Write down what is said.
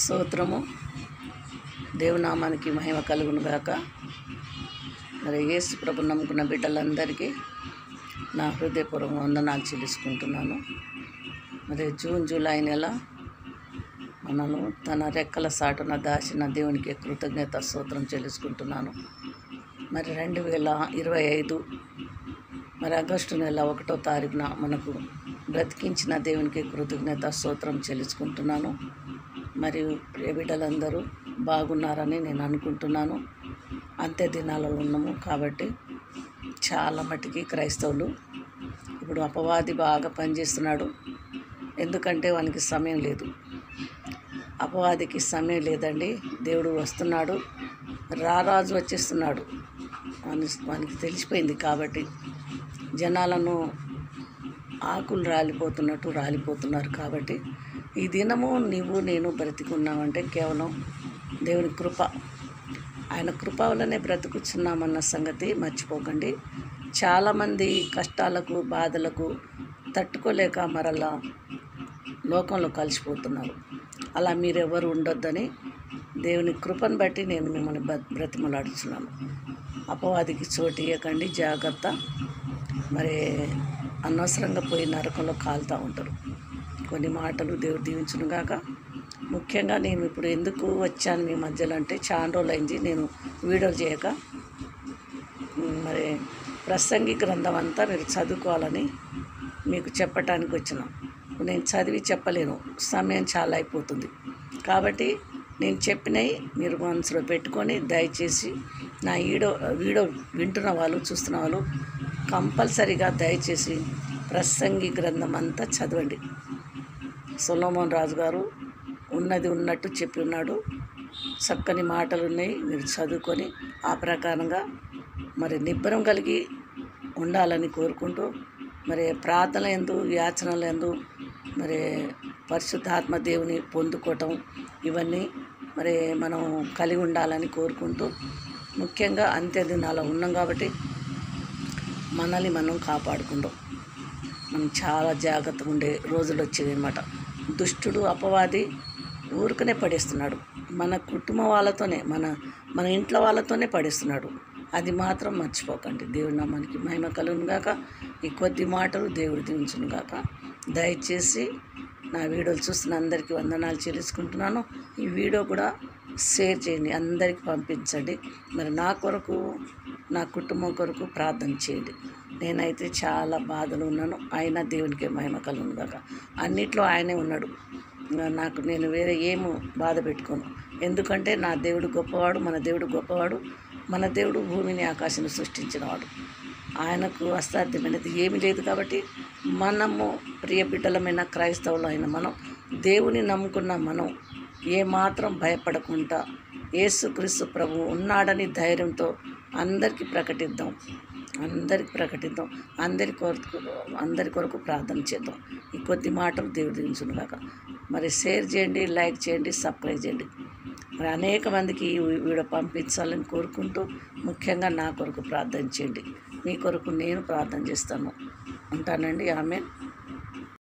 స్తోత్రము. దేవునామానికి మహిమ కలుగును గాక. మరి యేసు ప్రభు నమ్ముకున్న బిడ్డలందరికీ నా హృదయపూర్వక వందనాలు చెల్లించుకుంటున్నాను. మరి జూన్ జూలై నెల మనను తన రెక్కల సాటున దాచిన దేవునికి కృతజ్ఞత స్తోత్రం చెల్లించుకుంటున్నాను. మరి 2025 మరి ఆగస్టు నెల 1వ తారీఖున మనకు బ్రతికించిన దేవునికి కృతజ్ఞత స్తోత్రం చెల్లించుకుంటున్నాను. మరియు ప్రియ బిడ్డలందరూ బాగున్నారని నేను అనుకుంటున్నాను. అంత్య దినాలలో ఉన్నాము కాబట్టి చాలా మటుకి క్రైస్తవులు ఇప్పుడు అపవాది బాగా పనిచేస్తున్నాడు. ఎందుకంటే వానికి సమయం లేదు, అపవాదికి సమయం లేదండి. దేవుడు వస్తున్నాడు, రారాజు వచ్చేస్తున్నాడు, వానికి తెలిసిపోయింది. కాబట్టి జనాలను ఆకులు రాలిపోతున్నట్టు రాలిపోతున్నారు. కాబట్టి ఈ దినము నీవు నేను బ్రతికున్నామంటే కేవలం దేవుని కృప, ఆయన కృప వల్లనే బ్రతుకుతున్నామన్న సంగతి మర్చిపోకండి. చాలామంది కష్టాలకు బాధలకు తట్టుకోలేక మరలా లోకంలో కలిసిపోతున్నారు. అలా మీరెవరు ఉండొద్దని దేవుని కృపను బట్టి నేను మిమ్మల్ని బ్రతిమలాడుతున్నాను. అపవాదికి చోటు ఇవ్వకండి, జాగ్రత్త. మరి అనవసరంగా పోయి నరకంలో కాలుతూ ఉంటారు. కొన్ని మాటలు దేవుడు దీవించును గాక. ముఖ్యంగా నేను ఇప్పుడు ఎందుకు వచ్చాను మీ మధ్యలో అంటే, చాలా రోజులు అయింది నేను వీడియోలు చేయక. మరి ప్రసంగి గ్రంథం అంతా మీరు చదువుకోవాలని మీకు చెప్పటానికి వచ్చిన. నేను చదివి చెప్పలేను, సమయం చాలా అయిపోతుంది. కాబట్టి నేను చెప్పినవి మీరు మనసులో పెట్టుకొని దయచేసి నా వీడియో వింటున్న వాళ్ళు, చూస్తున్న వాళ్ళు కంపల్సరీగా దయచేసి ప్రసంగి గ్రంథం అంతా చదవండి. సొలొమోన్ రాజు గారు ఉన్నది ఉన్నట్టు చెప్పి ఉన్నాడు. చక్కని మాటలు ఉన్నాయి, మీరు చదువుకొని ఆ ప్రకారంగా మరి నిబ్బరం కలిగి ఉండాలని కోరుకుంటూ, మరి ప్రార్థన ఎందు యాచనలు ఎందు మరి పరిశుద్ధాత్మ దేవుని పొందుకోవటం ఇవన్నీ మరి మనం కలిగి ఉండాలని కోరుకుంటూ, ముఖ్యంగా అంత్య దినాల్లో ఉన్నాం కాబట్టి మనల్ని మనం కాపాడుకుంటాం. మనం చాలా జాగ్రత్తగా ఉండే రోజులు వచ్చేది అనమాట. దుష్టుడు అపవాది ఊరికనే పడేస్తున్నాడు. మన కుటుంబం వాళ్ళతోనే, మన ఇంట్లో వాళ్ళతోనే పడేస్తున్నాడు. అది మాత్రం మర్చిపోకండి. దేవుడి నామానికి మహిమ కలుగును గాక. ఈ కొద్ది మాటలు దేవుడు దీవించును గాక. దయచేసి నా వీడియోలు చూస్తున్న అందరికీ వందనాలు చెల్లించుకుంటున్నాను. ఈ వీడియో కూడా షేర్ చేయండి, అందరికీ పంపించండి. మరి నా కొరకు, నా కుటుంబం కొరకు ప్రార్థన చేయండి. నేనైతే చాలా బాధలు ఉన్నాను, అయినా దేవునికి మహిమ కలుగును గాక. అన్నిట్లో ఆయనే ఉన్నాడు. నేను వేరే ఏమో బాధ పెట్టుకోను. ఎందుకంటే నా దేవుడు గొప్పవాడు, మన దేవుడు గొప్పవాడు. మన దేవుడు భూమిని ఆకాశాన్ని సృష్టించినవాడు. ఆయనకు అసాధ్యమైనది ఏమీ లేదు. కాబట్టి మనము ప్రియ బిడ్డలమైన క్రైస్తవులు అయిన మనం, దేవుని నమ్ముకున్న మనం ఏమాత్రం భయపడకుండా యేసుక్రీస్తు ప్రభువు ఉన్నాడని ధైర్యంతో అందరికీ ప్రకటిద్దాం. అందరి కొరకు ప్రార్థన చేద్దాం. ఈ కొద్ది మాటలు దేవుడు దీవించును గాక. మరి షేర్ చేయండి, లైక్ చేయండి, సబ్స్క్రైబ్ చేయండి. మరి అనేక మందికి ఈ వీడియో పంపించాలని కోరుకుంటూ, ముఖ్యంగా నా కొరకు ప్రార్థన చేయండి. మీ కొరకు నేను ప్రార్థన చేస్తాను. ఉంటానండి. ఆమేన్.